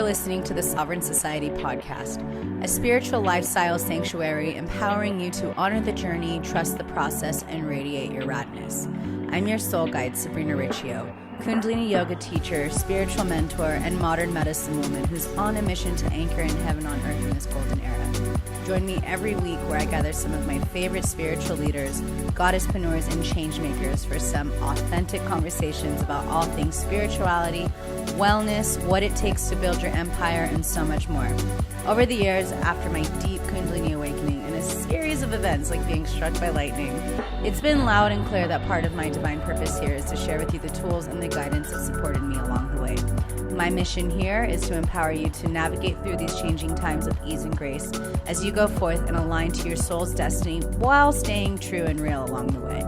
listening to the Sovereign Society podcast, a spiritual lifestyle sanctuary empowering you to honor the journey, trust the process, and radiate your radness. I'm your soul guide, Sabrina Riccio, Kundalini Yoga teacher, spiritual mentor, and modern medicine woman who's on a mission to anchor in heaven on earth in this golden era. Join me every week where I gather some of my favorite spiritual leaders, goddesspreneurs, and changemakers for some authentic conversations about all things spirituality, wellness, what it takes to build your empire, and so much more. Over the years, after my deep Kundalini awakening and a series of events like being struck by lightning, it's been loud and clear that part of my divine purpose here is to share with you the tools and the guidance that supported me along the way. My mission here is to empower you to navigate through these changing times with ease and grace as you go forth and align to your soul's destiny while staying true and real along the way.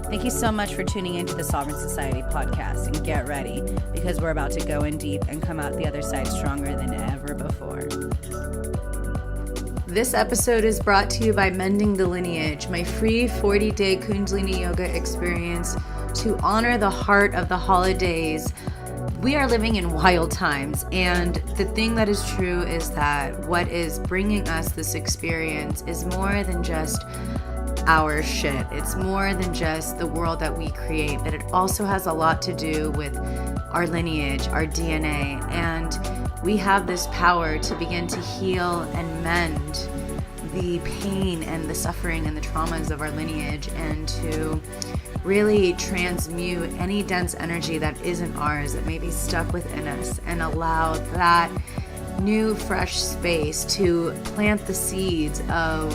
Thank you so much for tuning into the Sovereign Society podcast, and get ready because we're about to go in deep and come out the other side stronger than ever before. This episode is brought to you by Mending the Lineage, my free 40-day Kundalini Yoga experience to honor the heart of the holidays. We are living in wild times, and the thing that is true is that what is bringing us this experience is more than just our shit. It's more than just the world that we create, but it also has a lot to do with our lineage, our DNA, and we have this power to begin to heal and mend the pain and the suffering and the traumas of our lineage, and to really transmute any dense energy that isn't ours, that may be stuck within us, and allow that new fresh space to plant the seeds of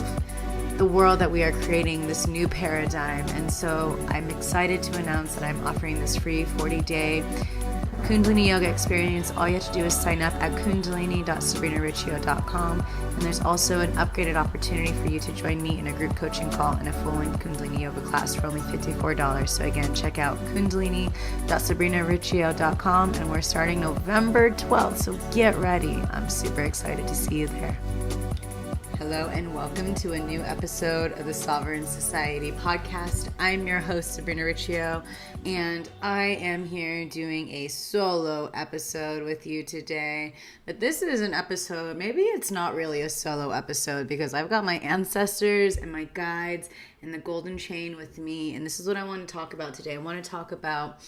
the world that we are creating, this new paradigm. And so I'm excited to announce that I'm offering this free 40-day Kundalini Yoga experience. All you have to do is sign up at kundalini.sabrinariccio.com, and there's also an upgraded opportunity for you to join me in a group coaching call and a full-length Kundalini Yoga class for only $54. So again, check out kundalini.sabrinariccio.com, and we're starting November 12th, so get ready. I'm super excited to see you there. Hello and welcome to a new episode of the Sovereign Society podcast. I'm your host, Sabrina Riccio, and I am here doing a solo episode with you today. But this is an episode, maybe it's not really a solo episode, because I've got my ancestors and my guides and the golden chain with me, and this is what I want to talk about today. I want to talk about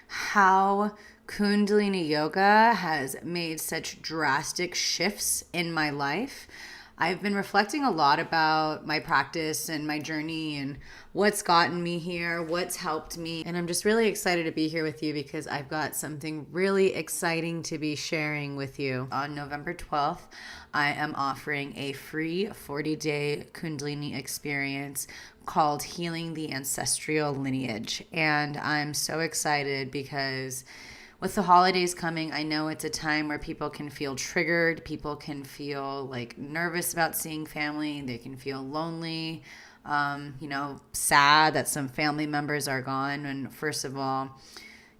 how Kundalini Yoga has made such drastic shifts in my life. I've been reflecting a lot about my practice and my journey and what's gotten me here, what's helped me. And I'm just really excited to be here with you because I've got something really exciting to be sharing with you. On November 12th, I am offering a free 40-day Kundalini experience called Healing the Ancestral Lineage. And I'm so excited because with the holidays coming, I know it's a time where people can feel triggered. People can feel like nervous about seeing family. They can feel lonely, sad that some family members are gone. And first of all,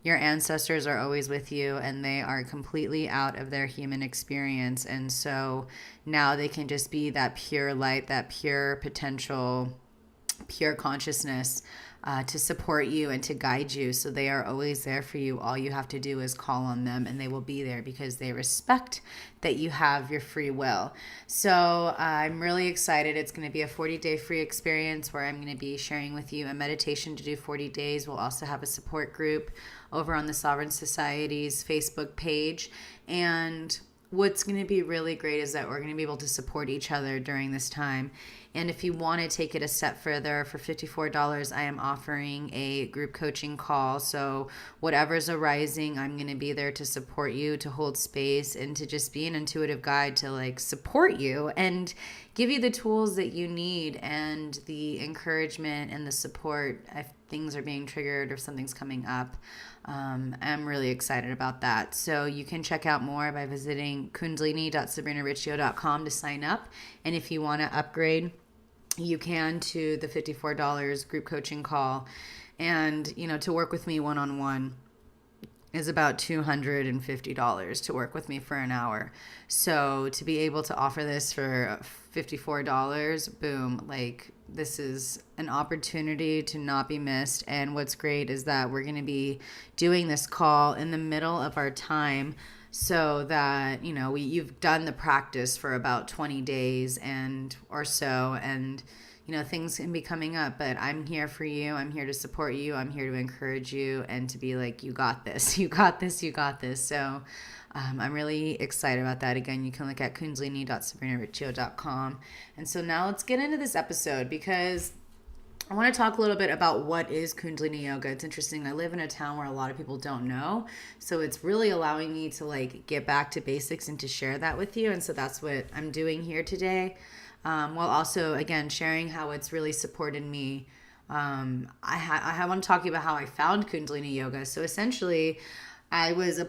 your ancestors are always with you, and they are completely out of their human experience. And so now they can just be that pure light, that pure potential, pure consciousness to support you and to guide you. So they are always there for you. All you have to do is call on them, and they will be there because they respect that you have your free will. So I'm really excited. It's going to be a 40-day free experience where I'm going to be sharing with you a meditation to do 40 days. We'll also have a support group over on the Sovereign Society's Facebook page. And what's going to be really great is that we're going to be able to support each other during this time. And if you want to take it a step further, for $54, I am offering a group coaching call. So whatever's arising, I'm going to be there to support you, to hold space, and to just be an intuitive guide to support you and give you the tools that you need and the encouragement and the support if things are being triggered or something's coming up. I'm really excited about that. So you can check out more by visiting kundalini.sabrinariccio.com to sign up. And if you want to upgrade, you can to the $54 group coaching call. And, to work with me one-on-one is about $250 to work with me for an hour. So to be able to offer this for $54, boom, this is an opportunity to not be missed. And what's great is that we're going to be doing this call in the middle of our time so that, you've done the practice for about 20 days or so, and things can be coming up, but I'm here for you. I'm here to support you. I'm here to encourage you and to be like, you got this, you got this, you got this. So I'm really excited about that. Again, you can look at kundalini.sabrinariccio.com. And so now let's get into this episode, because I want to talk a little bit about what is Kundalini Yoga. It's interesting. I live in a town where a lot of people don't know. So it's really allowing me to get back to basics and to share that with you. And so that's what I'm doing here today. While also, again, sharing how it's really supported me. I want to talk to you about how I found Kundalini Yoga. So essentially, I was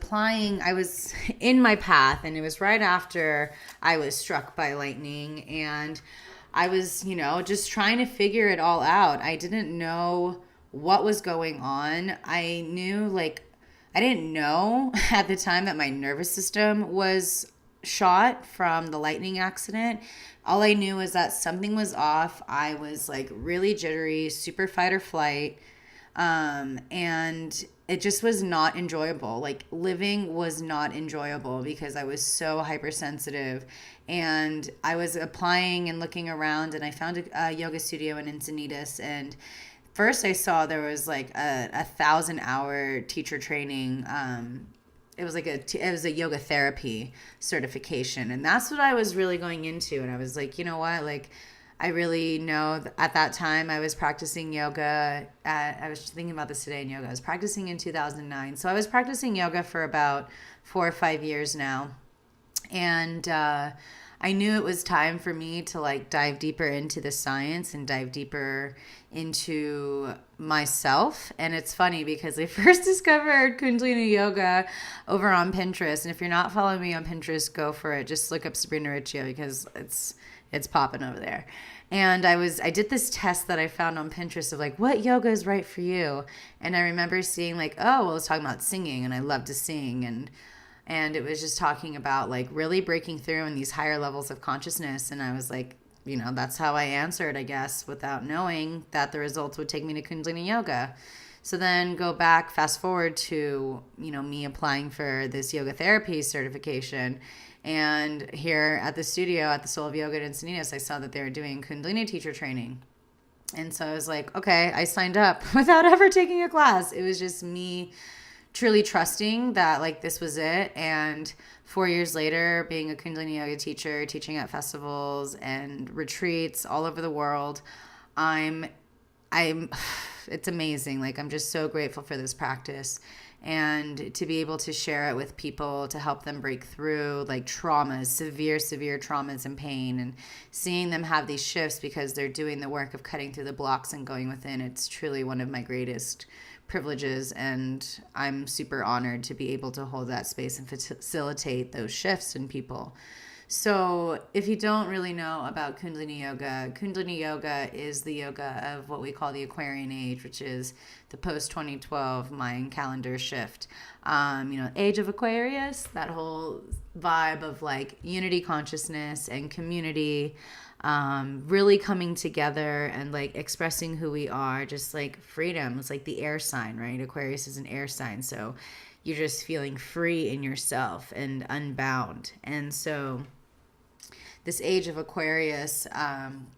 in my path, and it was right after I was struck by lightning, and I was, just trying to figure it all out. I didn't know what was going on. I didn't know at the time that my nervous system was shot from the lightning accident. All I knew was that something was off. I was really jittery, super fight or flight. And it just was not enjoyable. Living was not enjoyable because I was so hypersensitive. And I was applying and looking around, and I found a yoga studio in Encinitas. And first I saw there was a 1,000-hour teacher training. It was a yoga therapy certification, and that's what I was really going into. And I was like, you know what, I really know at that time I was practicing yoga. I was thinking about this today in yoga. I was practicing in 2009, so I was practicing yoga for about 4 or 5 years now, and I knew it was time for me to dive deeper into the science and dive deeper into myself. And it's funny because I first discovered Kundalini Yoga over on Pinterest. And if you're not following me on Pinterest, go for it. Just look up Sabrina Riccio, because it's popping over there. And I did this test that I found on Pinterest of what yoga is right for you. And I remember seeing it's talking about singing, and I love to sing, and it was just talking about really breaking through in these higher levels of consciousness. And I was that's how I answered, I guess, without knowing that the results would take me to Kundalini Yoga. So then fast forward to, me applying for this yoga therapy certification. And here at the studio, at the Soul of Yoga at Encinitas, I saw that they were doing Kundalini teacher training. And so I was like, okay, I signed up without ever taking a class. It was just me truly trusting that this was it. And 4 years later, being a Kundalini Yoga teacher, teaching at festivals and retreats all over the world, it's amazing. I'm just so grateful for this practice, and to be able to share it with people to help them break through traumas, severe traumas and pain, and seeing them have these shifts because they're doing the work of cutting through the blocks and going within. It's truly one of my greatest privileges, and I'm super honored to be able to hold that space and facilitate those shifts in people. So if you don't really know about Kundalini Yoga is the yoga of what we call the Aquarian Age, which is the post-2012 Mayan calendar shift. Age of Aquarius, that whole vibe of unity consciousness and community, really coming together and expressing who we are, just freedom. It's the air sign, right? Aquarius is an air sign, so you're just feeling free in yourself and unbound. And so this age of Aquarius,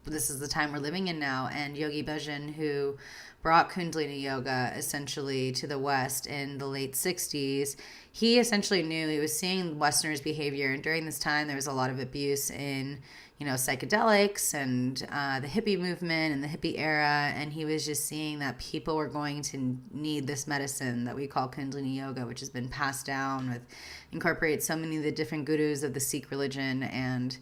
this is the time we're living in now. And Yogi Bhajan, who brought Kundalini Yoga essentially to the West in the late 60s, he essentially knew, he was seeing Westerners' behavior. And during this time, there was a lot of abuse in psychedelics and the hippie movement and the hippie era. And he was just seeing that people were going to need this medicine that we call Kundalini Yoga, which has been passed down incorporates so many of the different gurus of the Sikh religion, and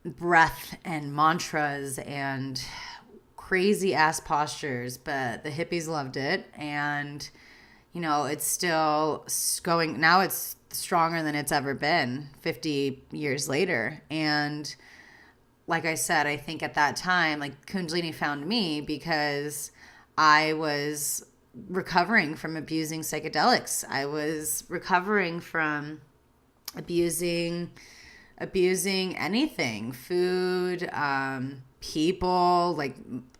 breath and mantras and crazy ass postures. But the hippies loved it. And, it's still going, now it's stronger than it's ever been 50 years later. And like I said, I think at that time, Kundalini found me because I was recovering from abusing psychedelics. I was recovering from abusing anything, food, people,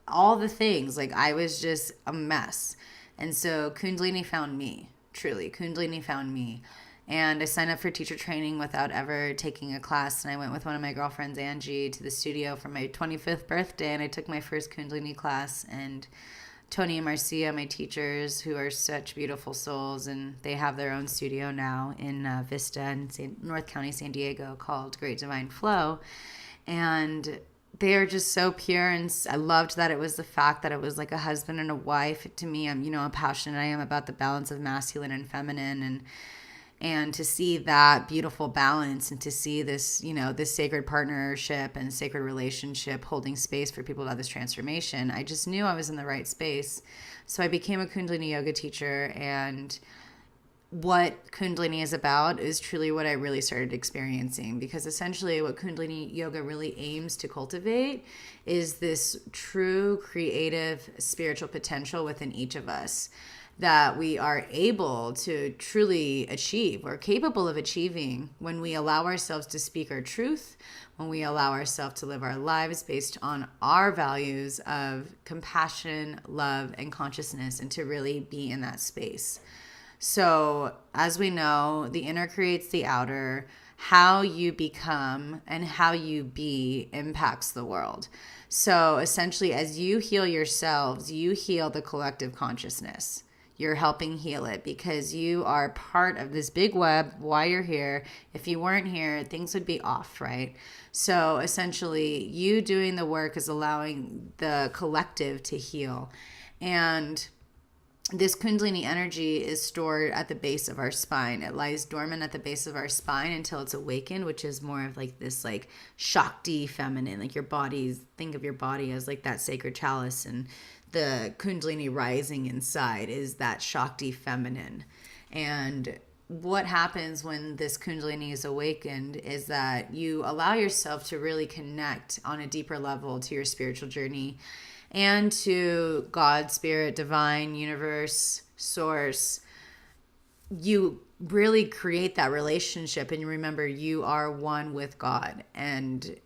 all the things. I was just a mess. And so Kundalini found me, truly. Kundalini found me. And I signed up for teacher training without ever taking a class. And I went with one of my girlfriends, Angie, to the studio for my 25th birthday. And I took my first Kundalini class. And Tony and Marcia, my teachers, who are such beautiful souls, and they have their own studio now in Vista in North County, San Diego, called Great Divine Flow. And they are just so pure, and I loved that it was the fact that it was like a husband and a wife. To me, I'm, how passionate I am about the balance of masculine and feminine, and to see that beautiful balance, and to see this, this sacred partnership and sacred relationship holding space for people to have this transformation. I just knew I was in the right space. So I became a Kundalini Yoga teacher, and what Kundalini is about is truly what I really started experiencing, because essentially what Kundalini Yoga really aims to cultivate is this true creative spiritual potential within each of us that we are able to truly achieve or capable of achieving when we allow ourselves to speak our truth, when we allow ourselves to live our lives based on our values of compassion, love, and consciousness, and to really be in that space. So, as we know, the inner creates the outer. How you become and how you be impacts the world. So, essentially, as you heal yourselves, you heal the collective consciousness. You're helping heal it because you are part of this big web. Why you're here. If you weren't here, things would be off, right? So, essentially, you doing the work is allowing the collective to heal. And this Kundalini energy is stored at the base of our spine. It lies dormant at the base of our spine until it's awakened, which is more of like this like Shakti feminine, like your body, think of your body as like that sacred chalice, and the Kundalini rising inside is that Shakti feminine. And what happens when this Kundalini is awakened is that you allow yourself to really connect on a deeper level to your spiritual journey and to God, spirit, divine, universe, source. You really create that relationship, and you remember you are one with God. And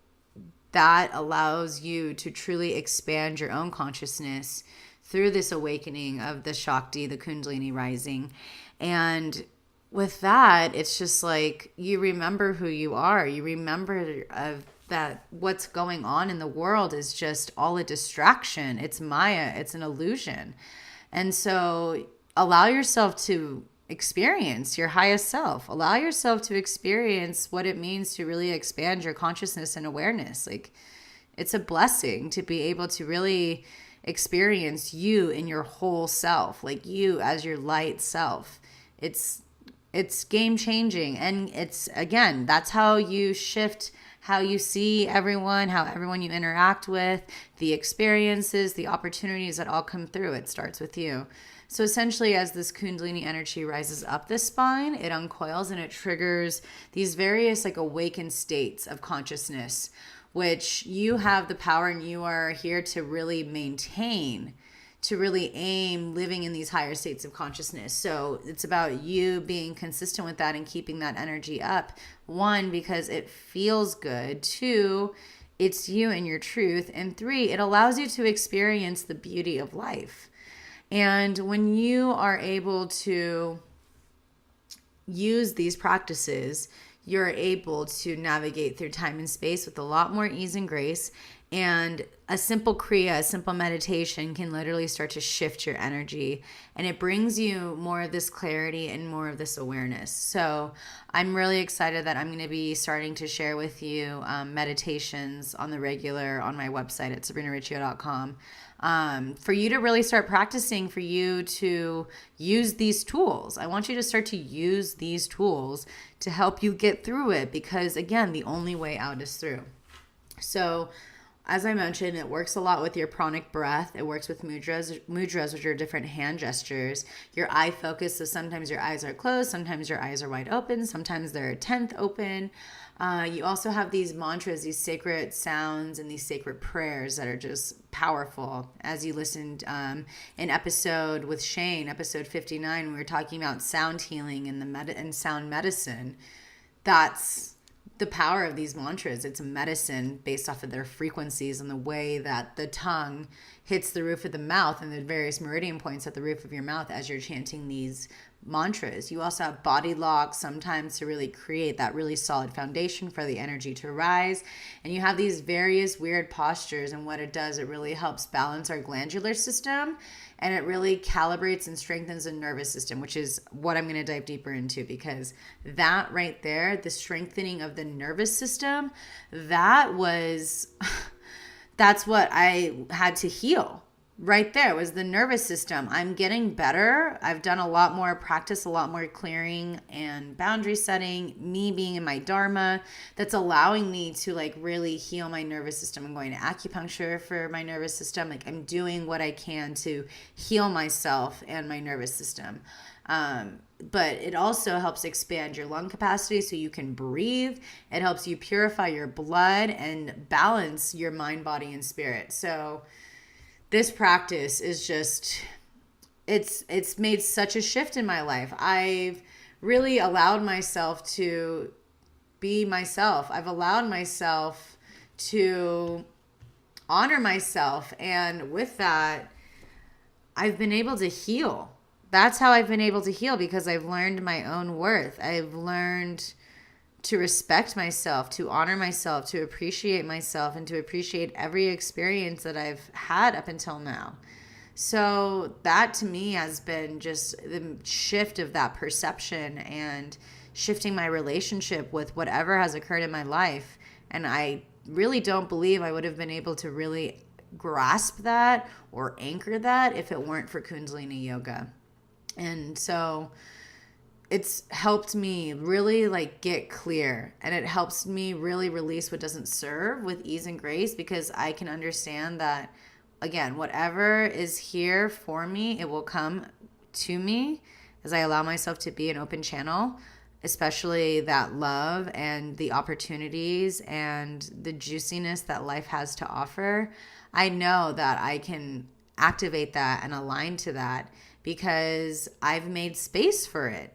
that allows you to truly expand your own consciousness through this awakening of the Shakti, the Kundalini rising. And with that, it's just like you remember who you are. You remember of that what's going on in the world is just all a distraction. It's Maya. It's an illusion. And so allow yourself to experience your highest self. Allow yourself to experience what it means to really expand your consciousness and awareness. Like, it's a blessing to be able to really experience you in your whole self, like you as your light self. It's game changing. And it's, again, that's how you shift how you see everyone, how everyone you interact with, the experiences, the opportunities that all come through. It starts with you. So essentially, as this Kundalini energy rises up the spine, it uncoils and it triggers these various like awakened states of consciousness, which you have the power and you are here to really maintain, to really aim living in these higher states of consciousness. So it's about you being consistent with that and keeping that energy up. One, because it feels good. Two, it's you and your truth. And three, it allows you to experience the beauty of life. And when you are able to use these practices, you're able to navigate through time and space with a lot more ease and grace. And a simple kriya, a simple meditation can literally start to shift your energy, and it brings you more of this clarity and more of this awareness. So I'm really excited that I'm going to be starting to share with you meditations on the regular on my website at sabrinariccio.com. For you to really start practicing, for you to use these tools. I want you to start to use these tools to help you get through it, because again, the only way out is through. So as I mentioned, it works a lot with your pranic breath. It works with mudras, which are different hand gestures. Your eye focus, so sometimes your eyes are closed, sometimes your eyes are wide open, sometimes they're 10th open. You also have these mantras, these sacred sounds, and these sacred prayers that are just powerful. As you listened in episode with Shane, episode 59, we were talking about sound healing and sound medicine. That's the power of these mantras. It's a medicine based off of their frequencies and the way that the tongue hits the roof of the mouth and the various meridian points at the roof of your mouth as you're chanting these mantras. You also have body locks sometimes to really create that really solid foundation for the energy to rise. And you have these various weird postures, and what it does, it really helps balance our glandular system, and it really calibrates and strengthens the nervous system, which is what I'm going to dive deeper into, because that right there, the strengthening of the nervous system, that's what I had to heal. Right there was the nervous system. I'm getting better. I've done a lot more practice, a lot more clearing and boundary setting, me being in my dharma, that's allowing me to like really heal my nervous system. I'm going to acupuncture for my nervous system. Like I'm doing what I can to heal myself and my nervous system. But it also helps expand your lung capacity so you can breathe. It helps you purify your blood and balance your mind, body, and spirit. So this practice is just, it's made such a shift in my life. I've really allowed myself to be myself. I've allowed myself to honor myself. And with that, I've been able to heal. That's how I've been able to heal, because I've learned my own worth. I've learned to respect myself, to honor myself, to appreciate myself, and to appreciate every experience that I've had up until now. So that to me has been just the shift of that perception and shifting my relationship with whatever has occurred in my life. And I really don't believe I would have been able to really grasp that or anchor that if it weren't for Kundalini Yoga. And so it's helped me really like get clear, and it helps me really release what doesn't serve with ease and grace, because I can understand that, again, whatever is here for me, it will come to me as I allow myself to be an open channel, especially that love and the opportunities and the juiciness that life has to offer. I know that I can activate that and align to that because I've made space for it.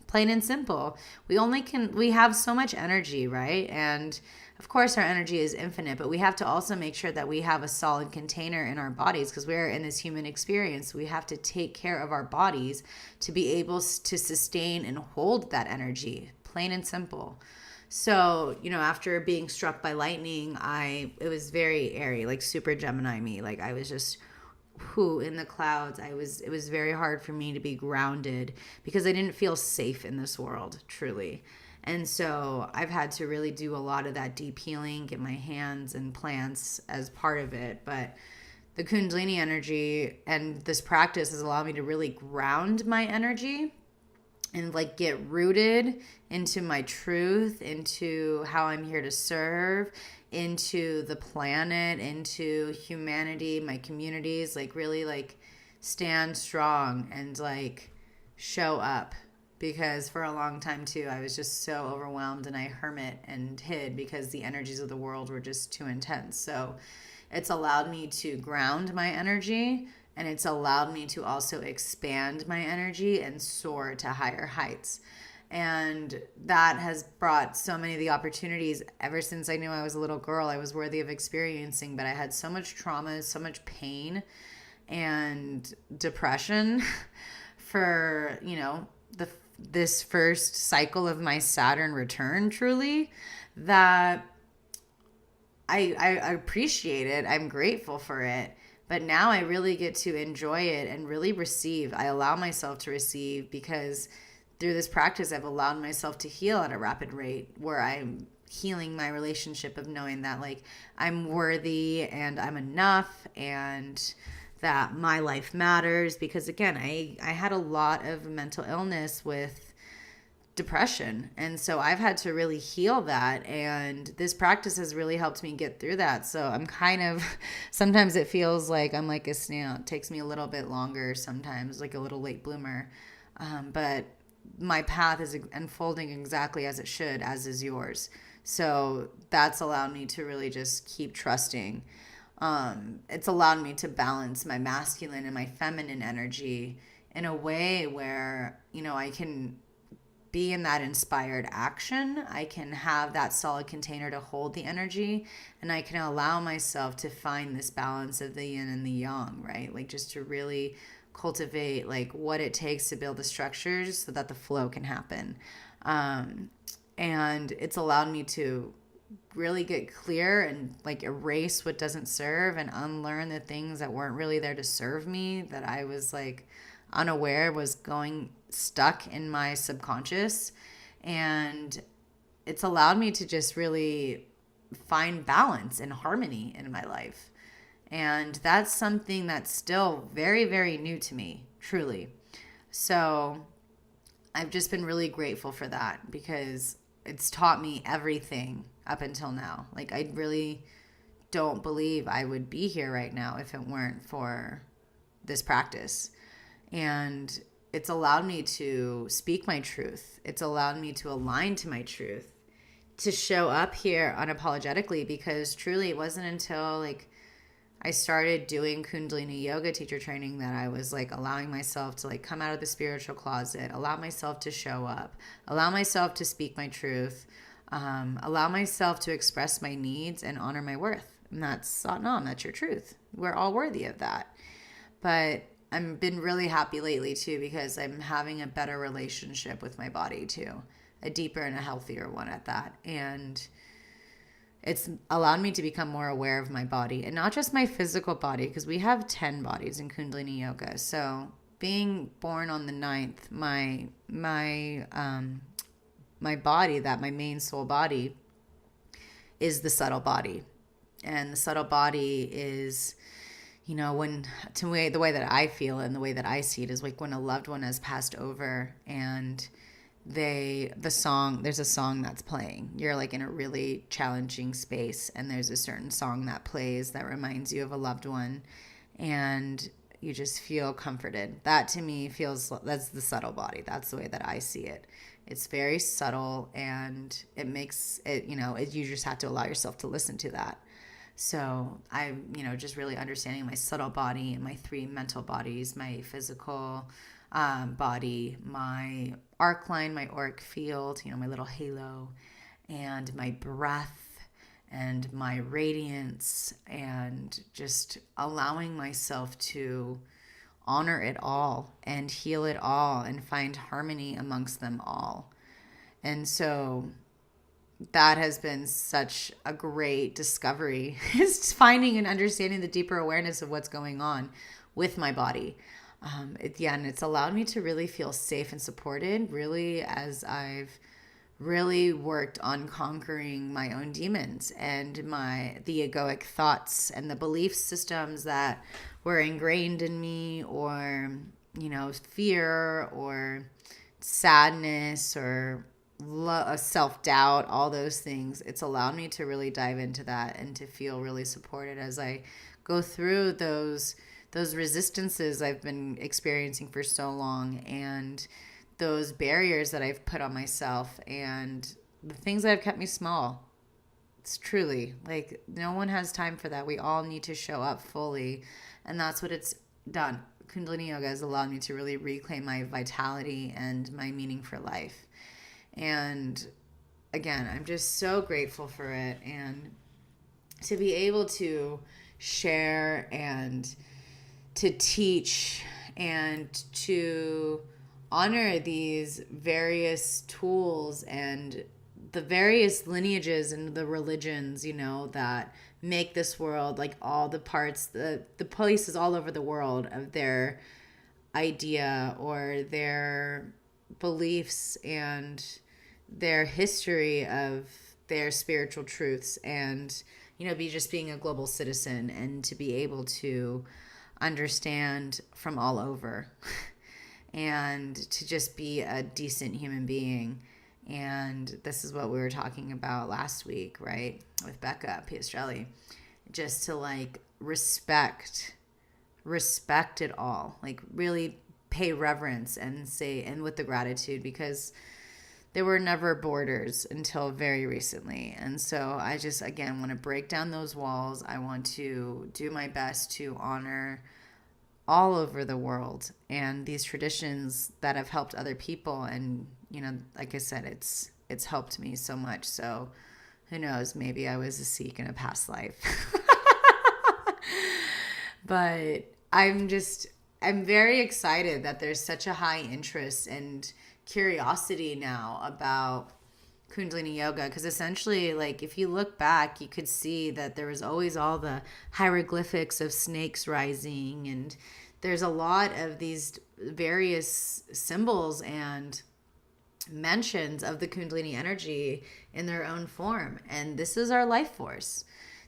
Plain and simple. We have so much energy, right? And of course our energy is infinite, but we have to also make sure that we have a solid container in our bodies, because we're in this human experience. We have to take care of our bodies to be able to sustain and hold that energy. Plain and simple. So, after being struck by lightning, it was very airy, like super Gemini me. Like I was just in the clouds. It was very hard for me to be grounded because I didn't feel safe in this world, truly. And so I've had to really do a lot of that deep healing, get my hands and plants as part of it. But the Kundalini energy and this practice has allowed me to really ground my energy and like get rooted into my truth, into how I'm here to serve, into the planet, into humanity, my communities, like really like stand strong and like show up. Because for a long time too, I was just so overwhelmed and I hermit and hid because the energies of the world were just too intense. So it's allowed me to ground my energy, and it's allowed me to also expand my energy and soar to higher heights. And that has brought so many of the opportunities ever since I knew I was a little girl I was worthy of experiencing. But I had so much trauma, so much pain and depression for, this first cycle of my Saturn return, truly, that I appreciate it. I'm grateful for it. But now I really get to enjoy it and really receive. I allow myself to receive because through this practice, I've allowed myself to heal at a rapid rate, where I'm healing my relationship of knowing that like I'm worthy and I'm enough and that my life matters. Because again, I had a lot of mental illness with depression. And so I've had to really heal that. And this practice has really helped me get through that. So I'm sometimes it feels like I'm like a snail. It takes me a little bit longer sometimes, like a little late bloomer. But my path is unfolding exactly as it should, as is yours. So that's allowed me to really just keep trusting. It's allowed me to balance my masculine and my feminine energy in a way where, I can be in that inspired action. I can have that solid container to hold the energy, and I can allow myself to find this balance of the yin and the yang, right? Like just to really cultivate like what it takes to build the structures so that the flow can happen. And it's allowed me to really get clear and like erase what doesn't serve and unlearn the things that weren't really there to serve me, that I was like unaware was going stuck in my subconscious. And it's allowed me to just really find balance and harmony in my life. And that's something that's still very, very new to me, truly. So I've just been really grateful for that, because it's taught me everything up until now. Like, I really don't believe I would be here right now if it weren't for this practice. And it's allowed me to speak my truth. It's allowed me to align to my truth, to show up here unapologetically, because truly it wasn't until like I started doing Kundalini Yoga teacher training that I was like allowing myself to like come out of the spiritual closet, allow myself to show up, allow myself to speak my truth, allow myself to express my needs and honor my worth. And that's Satnam, that's your truth. We're all worthy of that. But I've been really happy lately too, because I'm having a better relationship with my body too, a deeper and a healthier one at that. And it's allowed me to become more aware of my body, and not just my physical body, because we have 10 bodies in Kundalini Yoga. So being born on the 9th, my body, that my main soul body, is the subtle body. And the subtle body is, you know, when, to me, the way that I feel and the way that I see it is like when a loved one has passed over and there's a song that's playing. You're like in a really challenging space, and there's a certain song that plays that reminds you of a loved one, and you just feel comforted. That to me that's the subtle body. That's the way that I see it. It's very subtle, and it makes it, you just have to allow yourself to listen to that. So I'm, just really understanding my subtle body and my 3 mental bodies, my physical body, my arc line, my auric field, my little halo, and my breath and my radiance, and just allowing myself to honor it all and heal it all and find harmony amongst them all. And so that has been such a great discovery, is finding and understanding the deeper awareness of what's going on with my body. And it's allowed me to really feel safe and supported, really, as I've really worked on conquering my own demons and the egoic thoughts and the belief systems that were ingrained in me, or, fear or sadness or self-doubt, all those things. It's allowed me to really dive into that and to feel really supported as I go through those resistances I've been experiencing for so long, and those barriers that I've put on myself, and the things that have kept me small. It's truly like no one has time for that. We all need to show up fully, and that's what it's done. Kundalini Yoga has allowed me to really reclaim my vitality and my meaning for life. And again, I'm just so grateful for it, and to be able to share and to teach and to honor these various tools and the various lineages and the religions, that make this world, like all the parts, the places all over the world of their idea or their beliefs and their history of their spiritual truths, and, being a global citizen, and to be able to understand from all over and to just be a decent human being. And this is what we were talking about last week, right, with Becca Piastrelli, just to like respect it all, like really pay reverence and say, and with the gratitude, because there were never borders until very recently. And so I just, again, want to break down those walls. I want to do my best to honor all over the world and these traditions that have helped other people. And, like I said, it's helped me so much. So who knows, maybe I was a Sikh in a past life. But I'm just I'm very excited that there's such a high interest and curiosity now about Kundalini Yoga, because essentially, like, if you look back, you could see that there was always all the hieroglyphics of snakes rising, and there's a lot of these various symbols and mentions of the Kundalini energy in their own form. And this is our life force.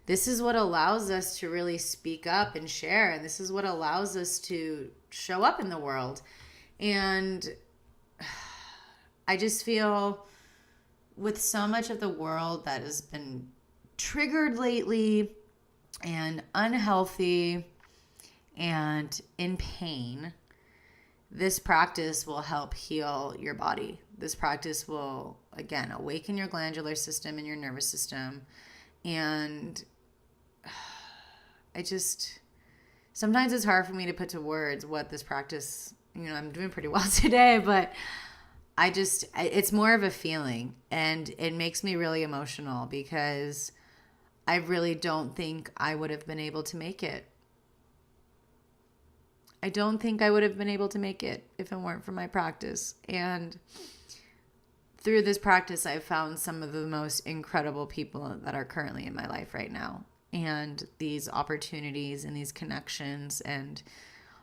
This is what allows us to really speak up and share. And this is what allows us to show up in the world. And I just feel with so much of the world that has been triggered lately and unhealthy and in pain, this practice will help heal your body. This practice will, again, awaken your glandular system and your nervous system. And sometimes it's hard for me to put to words what this practice, I'm doing pretty well today, but it's more of a feeling, and it makes me really emotional because I really don't think I would have been able to make it. I don't think I would have been able to make it if it weren't for my practice. And through this practice, I've found some of the most incredible people that are currently in my life right now. And these opportunities and these connections and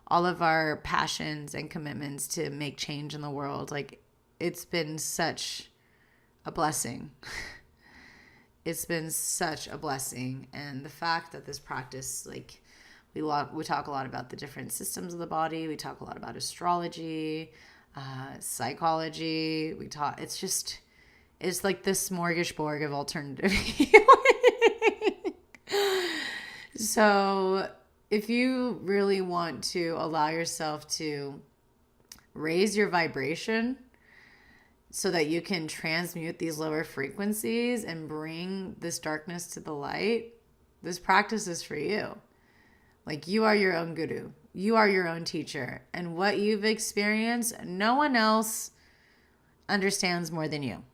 all of our passions and commitments to make change in the world, like, it's been such a blessing. It's been such a blessing. And the fact that this practice, like, we talk a lot about the different systems of the body. We talk a lot about astrology, psychology. It's like this smorgasbord of alternative healing. So if you really want to allow yourself to raise your vibration so that you can transmute these lower frequencies and bring this darkness to the light, this practice is for you. Like, you are your own guru. You are your own teacher. And what you've experienced, no one else understands more than you.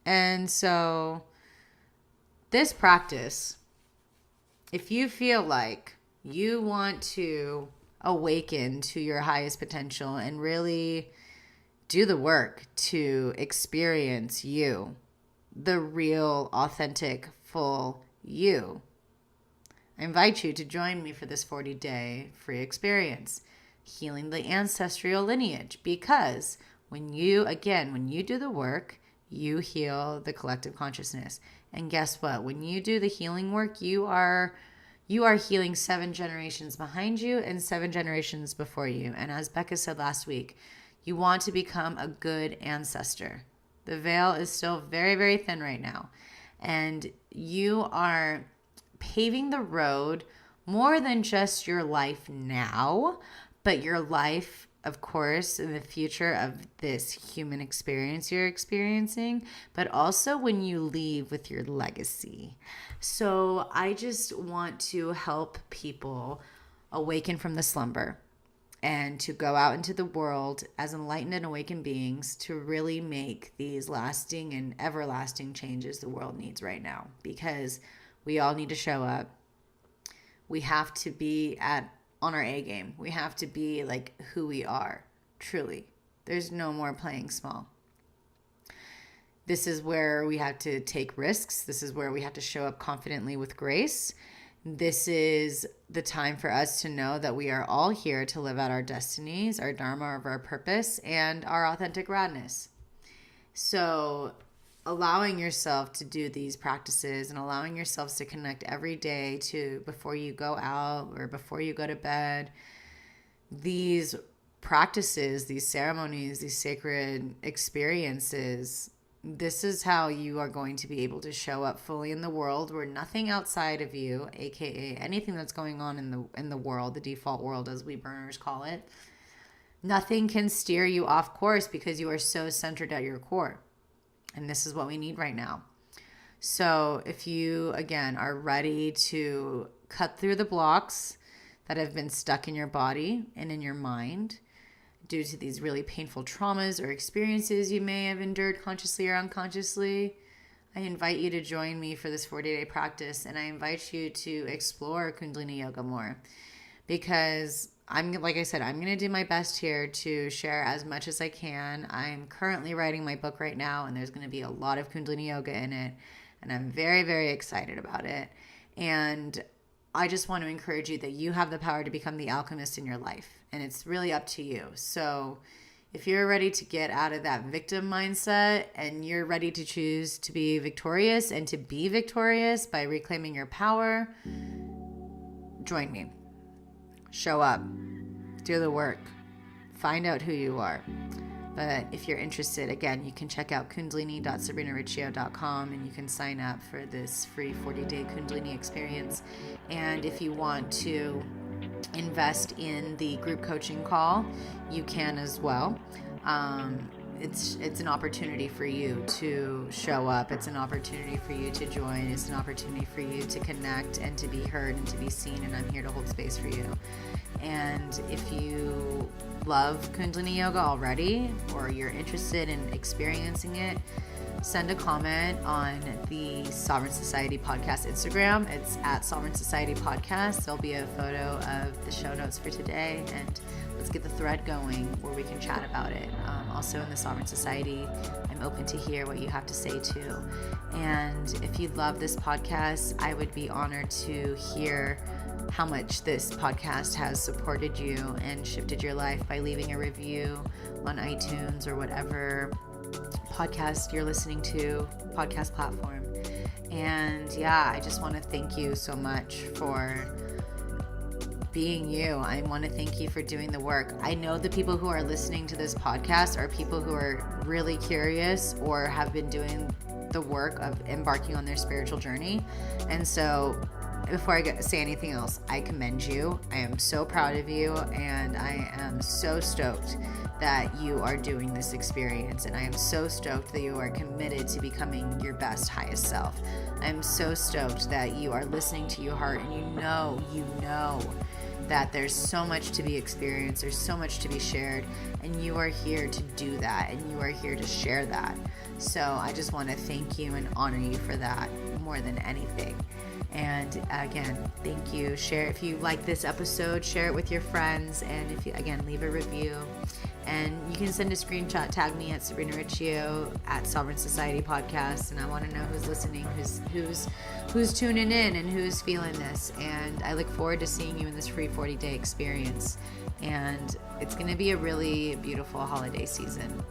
And so this practice, if you feel like you want to awaken to your highest potential and really do the work to experience you, the real, authentic, full you, I invite you to join me for this 40-day free experience, Healing the Ancestral Lineage, because when you do the work, you heal the collective consciousness. And guess what? When you do the healing work, you are healing 7 generations behind you and 7 generations before you. And as Becca said last week, you want to become a good ancestor. The veil is still very, very thin right now. And you are paving the road more than just your life now, but your life, of course, in the future of this human experience you're experiencing, but also when you leave with your legacy. So I just want to help people awaken from the slumber and to go out into the world as enlightened and awakened beings to really make these lasting and everlasting changes the world needs right now, because we all need to show up. We have to be on our A game. We have to be like who we are, truly. There's no more playing small. This is where we have to take risks. This is where we have to show up confidently with grace. This is the time for us to know that we are all here to live out our destinies, our dharma, our purpose, and our authentic radness. So allowing yourself to do these practices and allowing yourselves to connect every day to before you go out or before you go to bed, these practices, these ceremonies, these sacred experiences, this is how you are going to be able to show up fully in the world, where nothing outside of you, aka anything that's going on in the world, the default world as we burners call it, nothing can steer you off course because you are so centered at your core. And this is what we need right now. So if you, again, are ready to cut through the blocks that have been stuck in your body and in your mind due to these really painful traumas or experiences you may have endured consciously or unconsciously, I invite you to join me for this 40-day practice. And I invite you to explore Kundalini Yoga more, because like I said, I'm going to do my best here to share as much as I can. I'm currently writing my book right now, and there's going to be a lot of Kundalini Yoga in it, and I'm very, very excited about it. And I just want to encourage you that you have the power to become the alchemist in your life, and it's really up to you. So if you're ready to get out of that victim mindset and you're ready to choose to be victorious and to be victorious by reclaiming your power, join me. Show up, do the work, find out who you are. But if you're interested, again, you can check out kundalini.sabrinariccio.com and you can sign up for this free 40-day Kundalini experience. And if you want to invest in the group coaching call, you can as well. It's an opportunity for you to show up. It's an opportunity for you to join. It's an opportunity for you to connect and to be heard and to be seen. And I'm here to hold space for you. And if you love Kundalini Yoga already, or you're interested in experiencing it, send a comment on the Sovereign Society Podcast Instagram. It's at Sovereign Society Podcast. There'll be a photo of the show notes for today, and let's get the thread going where we can chat about it. Also in the Sovereign Society, I'm open to hear what you have to say too. And if you love this podcast, I would be honored to hear how much this podcast has supported you and shifted your life by leaving a review on iTunes or whatever podcast you're listening to, podcast platform. And yeah, I just want to thank you so much for being you. I want to thank you for doing the work. I know the people who are listening to this podcast are people who are really curious or have been doing the work of embarking on their spiritual journey. And so before I say anything else, I commend you. I am so proud of you, and I am so stoked that you are doing this experience, and I am so stoked that you are committed to becoming your best, highest self. I'm so stoked that you are listening to your heart, and you know that there's so much to be experienced, there's so much to be shared, and you are here to do that, and you are here to share that. So I just want to thank you and honor you for that more than anything. And again, thank you. Share if you like this episode, share it with your friends, and if you, again, leave a review. And you can send a screenshot, tag me at Sabrina Riccio at Sovereign Society Podcast, and I want to know who's listening, who's tuning in, and who's feeling this. And I look forward to seeing you in this free 40-day experience. And it's going to be a really beautiful holiday season.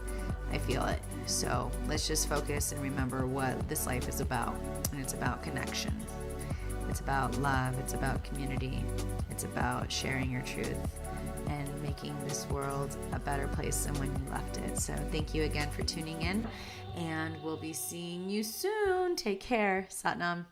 I feel it. So let's just focus and remember what this life is about. And it's about connection. It's about love. It's about community. It's about sharing your truth and making this world a better place than when you left it. So thank you again for tuning in, and we'll be seeing you soon. Take care. Satnam.